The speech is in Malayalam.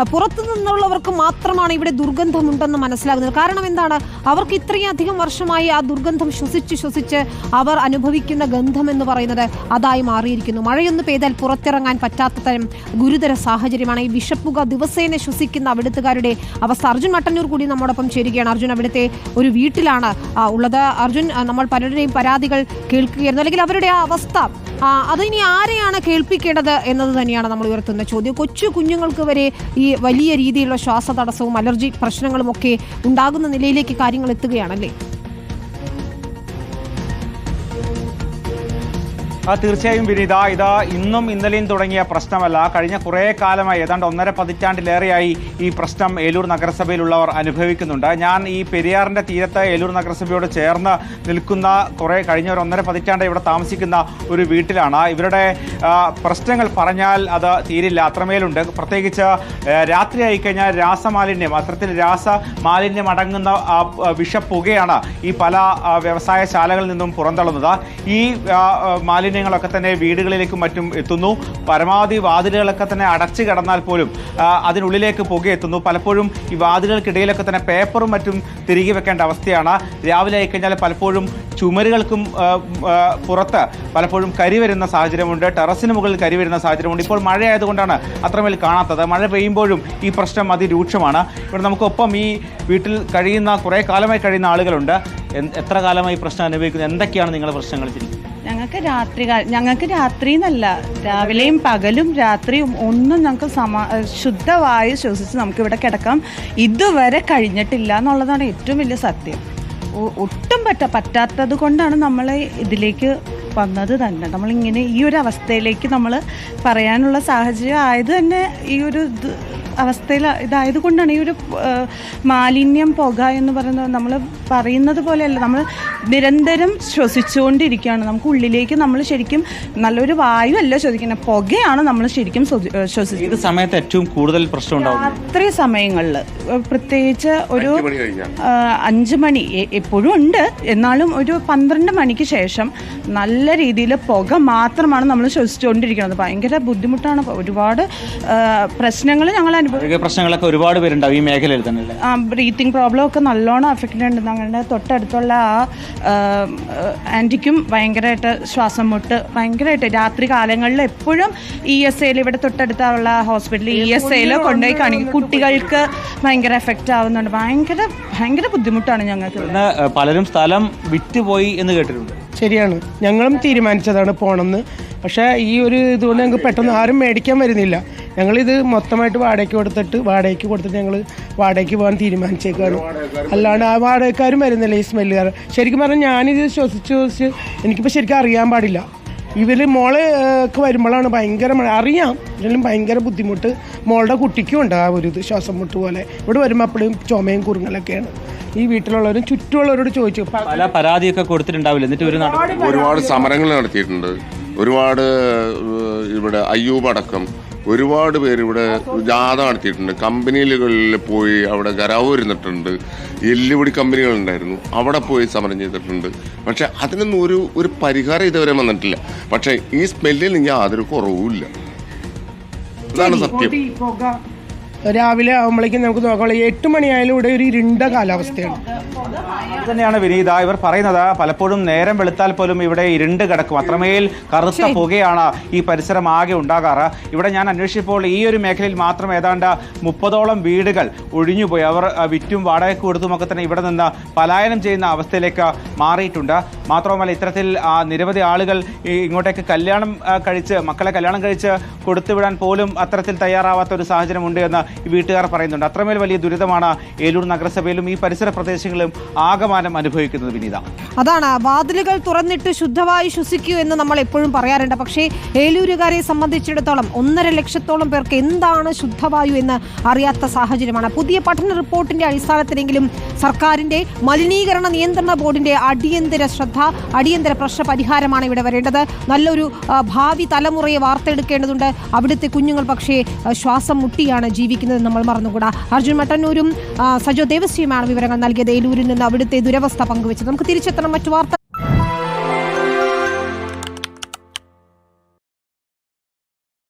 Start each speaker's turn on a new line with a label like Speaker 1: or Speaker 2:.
Speaker 1: പുറത്തു നിന്നുള്ളവർക്ക് മാത്രമാണ് ഇവിടെ ദുർഗന്ധമുണ്ടെന്ന് മനസ്സിലാകുന്നത്. കാരണം എന്താണ്? അവർക്ക് ഇത്രയും അധികം വർഷമായി ആ ദുർഗന്ധം ശ്വസിച്ച് അവർ അനുഭവിക്കുന്ന ഗന്ധം എന്ന് പറയുന്നത് അതായി മാറിയിരിക്കുന്നു. മഴയൊന്ന് പെയ്താൽ പുറത്തിറങ്ങാൻ പറ്റാത്ത തരം ഗുരുതര സാഹചര്യമാണ്. ഈ വിഷപ്പുക ദിവസേന ശ്വസിക്കുന്ന അവിടുത്തുകാരുടെ അവസ്ഥ. അർജുൻ മട്ടന്നൂർ കൂടി നമ്മോടൊപ്പം ചേരുകയാണ്. അർജുൻ അവിടുത്തെ ഒരു വീട്ടിലാണ് ഉള്ളത്. അർജുൻ, നമ്മൾ പലരുടെയും പരാതികൾ കേൾക്കുകയായിരുന്നു, അല്ലെങ്കിൽ അവരുടെ ആ അവസ്ഥ അതിനി ആരെയാണ് കേൾപ്പിക്കേണ്ടത് എന്നത് തന്നെയാണ് നമ്മൾ ഉയർത്തുന്ന ചോദ്യം. കൊച്ചു കുഞ്ഞുങ്ങൾക്ക് വരെ ഈ വലിയ രീതിയിലുള്ള ശ്വാസതടസ്സവും അലർജി പ്രശ്നങ്ങളും ഒക്കെ ഉണ്ടാകുന്ന നിലയിലേക്ക് കാര്യങ്ങൾ എത്തുകയാണല്ലേ?
Speaker 2: തീർച്ചയായും വിനീത, ഇത് ഇന്നും ഇന്നലെയും തുടങ്ങിയ പ്രശ്നമല്ല. കഴിഞ്ഞ കുറേ കാലമായി, ഏതാണ്ട് 1.5 പതിറ്റാണ്ടിലേറെയായി ഈ പ്രശ്നം ഏലൂർ നഗരസഭയിലുള്ളവർ അനുഭവിക്കുന്നുണ്ട്. ഞാൻ ഈ പെരിയാറിൻ്റെ തീരത്ത് ഏലൂർ നഗരസഭയോട് ചേർന്ന് നിൽക്കുന്ന കഴിഞ്ഞ ഒരു 1.5 പതിറ്റാണ്ട് ഇവിടെ താമസിക്കുന്ന ഒരു വീട്ടിലാണ്. ഇവരുടെ പ്രശ്നങ്ങൾ പറഞ്ഞാൽ അത് തീരില്ല, അത്രമേലുണ്ട്. പ്രത്യേകിച്ച് രാത്രി ആയിക്കഴിഞ്ഞാൽ രാസമാലിന്യം, അത്തരത്തിൽ രാസമാലിന്യം അടങ്ങുന്ന വിഷപ്പുകയാണ് ഈ പല വ്യവസായശാലകളിൽ നിന്നും പുറന്തള്ളുന്നത്. ഈ മാലിന്യങ്ങളൊക്കെ തന്നെ വീടുകളിലേക്കും മറ്റും എത്തുന്നു. പരമാവധി വാതിലുകളൊക്കെ തന്നെ അടച്ചു കിടന്നാൽ പോലും അതിനുള്ളിലേക്ക് പുകയെത്തുന്നു. പലപ്പോഴും ഈ വാതിലുകൾക്കിടയിലൊക്കെ തന്നെ പേപ്പറും മറ്റും തിരികെ വെക്കേണ്ട അവസ്ഥയാണ്. രാവിലെ ആയിക്കഴിഞ്ഞാൽ പലപ്പോഴും ചുമരുകൾക്കും പുറത്ത് പലപ്പോഴും കരി വരുന്ന സാഹചര്യമുണ്ട്, ടെറസിന് മുകളിൽ കരി വരുന്ന സാഹചര്യമുണ്ട്. ഇപ്പോൾ മഴയായതുകൊണ്ടാണ് അത്രമേൽ കാണാത്തത്. മഴ പെയ്യുമ്പോഴും ഈ പ്രശ്നം അതിരൂക്ഷമാണ്. ഇവിടെ നമുക്കൊപ്പം ഈ വീട്ടിൽ കുറേ കാലമായി കഴിയുന്ന ആളുകളുണ്ട്. എത്ര കാലമായി പ്രശ്നം അനുഭവിക്കുന്നത്? എന്തൊക്കെയാണ് നിങ്ങളുടെ പ്രശ്നങ്ങൾ?
Speaker 3: ഞങ്ങൾക്ക് രാത്രി എന്നല്ല, രാവിലെയും പകലും രാത്രിയും ഒന്നും ഞങ്ങൾക്ക് ശുദ്ധവായു ശ്വസിച്ച് നമുക്കിവിടെ കിടക്കാം ഇതുവരെ കഴിഞ്ഞിട്ടില്ല എന്നുള്ളതാണ് ഏറ്റവും വലിയ സത്യം. ഒട്ടും പറ്റാത്തത് കൊണ്ടാണ് നമ്മൾ ഇതിലേക്ക് വന്നത് തന്നെ. നമ്മളിങ്ങനെ ഈ ഒരു അവസ്ഥയിലേക്ക് നമ്മൾ പറയാനുള്ള സാഹചര്യം ആയത് തന്നെ ഈ ഒരു അവസ്ഥയിൽ ഇതായത് കൊണ്ടാണ്. ഈ ഒരു മാലിന്യം, പുക എന്ന് പറയുന്നത് നമ്മൾ പറയുന്നത് പോലെയല്ല, നമ്മൾ നിരന്തരം ശ്വസിച്ചുകൊണ്ടിരിക്കുകയാണ്. നമുക്ക് ഉള്ളിലേക്ക് നമ്മൾ ശരിക്കും നല്ലൊരു വായു അല്ല ശ്വസിക്കുന്നത്, പുകയാണ് നമ്മൾ ശരിക്കും ശ്വസിക്കുന്നത്.
Speaker 2: സമയത്ത് ഏറ്റവും കൂടുതൽ പ്രശ്നം ഉണ്ടാവും
Speaker 3: രാത്രി സമയങ്ങളിൽ, പ്രത്യേകിച്ച് ഒരു 5 മണി എപ്പോഴും ഉണ്ട്, എന്നാലും ഒരു 12 മണിക്ക് ശേഷം നല്ല രീതിയിൽ പുക മാത്രമാണ് നമ്മൾ ശ്വസിച്ചുകൊണ്ടിരിക്കുന്നത്. ഭയങ്കര ബുദ്ധിമുട്ടാണ്. ഒരുപാട് പ്രശ്നങ്ങൾ ഞങ്ങൾ
Speaker 2: പ്രശ്നങ്ങളൊക്കെ ഒരുപാട് പേരുണ്ടാവും ഈ മേഖലയിൽ തന്നെ.
Speaker 3: ബ്രീത്തിങ് പ്രോബ്ലം ഒക്കെ നല്ലോണം അഫക്റ്റ് ഉണ്ട്. ഞങ്ങളുടെ തൊട്ടടുത്തുള്ള ആൻറ്റിക്കും ഭയങ്കരമായിട്ട് ശ്വാസം മുട്ട്, ഭയങ്കരമായിട്ട് രാത്രി കാലങ്ങളിൽ എപ്പോഴും ESAയിൽ, ഇവിടെ തൊട്ടടുത്തുള്ള ഹോസ്പിറ്റലിൽ ESAയിൽ കൊണ്ടുപോയി കാണിക്കും. കുട്ടികൾക്ക് ഭയങ്കര എഫക്റ്റ് ആവുന്നുണ്ട്. ഭയങ്കര ബുദ്ധിമുട്ടാണ് ഞങ്ങൾക്ക്.
Speaker 2: പലരും സ്ഥലം വിറ്റുപോയി എന്ന് കേട്ടിട്ടുണ്ട്.
Speaker 4: ശരിയാണ്, ഞങ്ങളും തീരുമാനിച്ചതാണ് പോകണമെന്ന്. പക്ഷേ ഈ ഒരു ഇതുകൊണ്ട് ഞങ്ങൾക്ക് പെട്ടെന്ന് ആരും മേടിക്കാൻ വരുന്നില്ല. ഞങ്ങളിത് മൊത്തമായിട്ട് വാടകയ്ക്ക് കൊടുത്തിട്ട് ഞങ്ങൾ വാടകയ്ക്ക് പോകാൻ തീരുമാനിച്ചേക്കാണ്. അല്ലാണ്ട് ആ വാടകക്കാരും വരുന്നില്ല, ഈ സ്മെല്ലുകാർ. ശരിക്കും പറഞ്ഞാൽ ഞാനിത് ശ്വസിച്ച് എനിക്കിപ്പോൾ ശരിക്കും അറിയാൻ പാടില്ല. ഇവർ മോളെ ഒക്കെ വരുമ്പോഴാണ് ഭയങ്കര അറിയാം, ഇതിലും ഭയങ്കര ബുദ്ധിമുട്ട്. മോളുടെ കുട്ടിക്കും ഉണ്ട് ആ ഒരു ഇത്, ശ്വാസം മുട്ട് പോലെ. ഇവിടെ വരുമ്പോൾ അപ്പോഴും ചുമയും കുറുങ്ങലൊക്കെയാണ്. ഈ വീട്ടിലുള്ളവരും ചുറ്റുമുള്ളവരോട് ചോദിച്ചു,
Speaker 2: പല പരാതിയൊക്കെ കൊടുത്തിട്ടുണ്ടാവില്ല. എന്നിട്ട്
Speaker 5: ഒരുപാട് സമരങ്ങൾ നടത്തിയിട്ടുണ്ട്. ഒരുപാട് ഇവിടെ അയ്യൂബ് അടക്കം ഒരുപാട് പേര് ഇവിടെ ജാഥ നടത്തിയിട്ടുണ്ട്. കമ്പനികളിൽ പോയി അവിടെ ഗരാവ് ഇരുന്നിട്ടുണ്ട്. എല്ലുപൊടി കമ്പനികളുണ്ടായിരുന്നു, അവിടെ പോയി സമരം ചെയ്തിട്ടുണ്ട്. പക്ഷെ അതിനൊന്നും ഒരു പരിഹാരം ഇതുവരെ വന്നിട്ടില്ല. പക്ഷെ ഈ സ്മെല്ലിൽ യാതൊരു കുറവുമില്ല. അതാണ് സത്യം.
Speaker 4: രാവിലെ ആകുമ്പോഴേക്കും നമുക്ക് നോക്കാം 8 മണിയായാലും ഇവിടെ ഒരു ഇരുണ്ട കാലാവസ്ഥയാണ്.
Speaker 2: അത് തന്നെയാണ് വിനീത ഇവർ പറയുന്നത്. പലപ്പോഴും നേരം വെളുത്താൽ പോലും ഇവിടെ ഇരുണ്ട് കിടക്കും, അത്രമേൽ കറുത്ത പുകയാണ് ഈ പരിസരം ആകെ ഉണ്ടാകാറ്. ഇവിടെ ഞാൻ അന്വേഷിച്ചപ്പോൾ ഈ ഒരു മേഖലയിൽ മാത്രം ഏതാണ്ട് 30ഓളം വീടുകൾ ഒഴിഞ്ഞുപോയി. അവർ വിറ്റും വാടകയ്ക്ക് കൊടുത്തുമൊക്കെ തന്നെ ഇവിടെ നിന്ന് പലായനം ചെയ്യുന്ന അവസ്ഥയിലേക്ക് മാറിയിട്ടുണ്ട്. മാത്രവുമല്ല, ഇത്തരത്തിൽ നിരവധി ആളുകൾ ഇങ്ങോട്ടേക്ക് മക്കളെ കല്യാണം കഴിച്ച് കൊടുത്തുവിടാൻ പോലും അത്തരത്തിൽ തയ്യാറാവാത്ത ഒരു സാഹചര്യമുണ്ട് എന്ന് ഈ വീട്ടുകാർ പറയുന്നുണ്ട്. അത്രമേൽ വലിയ ദുരിതമാണ് ഏലൂർ നഗരസഭയിലും ഈ പരിസര പ്രദേശങ്ങളിലും ആകമാനം അനുഭവിക്കുന്നത്. വിനീത,
Speaker 1: അതാണ് വാതിലുകൾ തുറന്നിട്ട് ശുദ്ധവായു ശ്വസിക്കൂ എന്ന് നമ്മൾ എപ്പോഴും പറയാറുണ്ട്. പക്ഷേ ഏലൂരുകാരെ സംബന്ധിച്ചിടത്തോളം 1.5 ലക്ഷത്തോളം പേർക്ക് എന്താണ് ശുദ്ധവായു എന്ന് അറിയാത്ത സാഹചര്യമാണ്. പുതിയ പഠന റിപ്പോർട്ടിന്റെ അടിസ്ഥാനത്തിലെങ്കിലും സർക്കാരിന്റെ മലിനീകരണ നിയന്ത്രണ ബോർഡിന്റെ അടിയന്തര പ്രശ്ന പരിഹാരമാണ് ഇവിടെ വരേണ്ടത്. നല്ലൊരു ഭാവി തലമുറയെ വാർത്തെടുക്കേണ്ടതുണ്ട്. അവിടുത്തെ കുഞ്ഞുങ്ങൾ പക്ഷേ ശ്വാസം മുട്ടിയാണ് ജീവിക്കുന്നത്, നമ്മൾ മറന്നുകൂടാ. അർജുൻ മട്ടന്നൂരും സജോ ദേവസ്യയുമാണ് വിവരങ്ങൾ നൽകിയത്. ഏലൂരിൽ നിന്ന് അവിടുത്തെ ദുരവസ്ഥ പങ്കുവച്ചത്. നമുക്ക് തിരിച്ചെത്തണം മറ്റു വാർത്ത.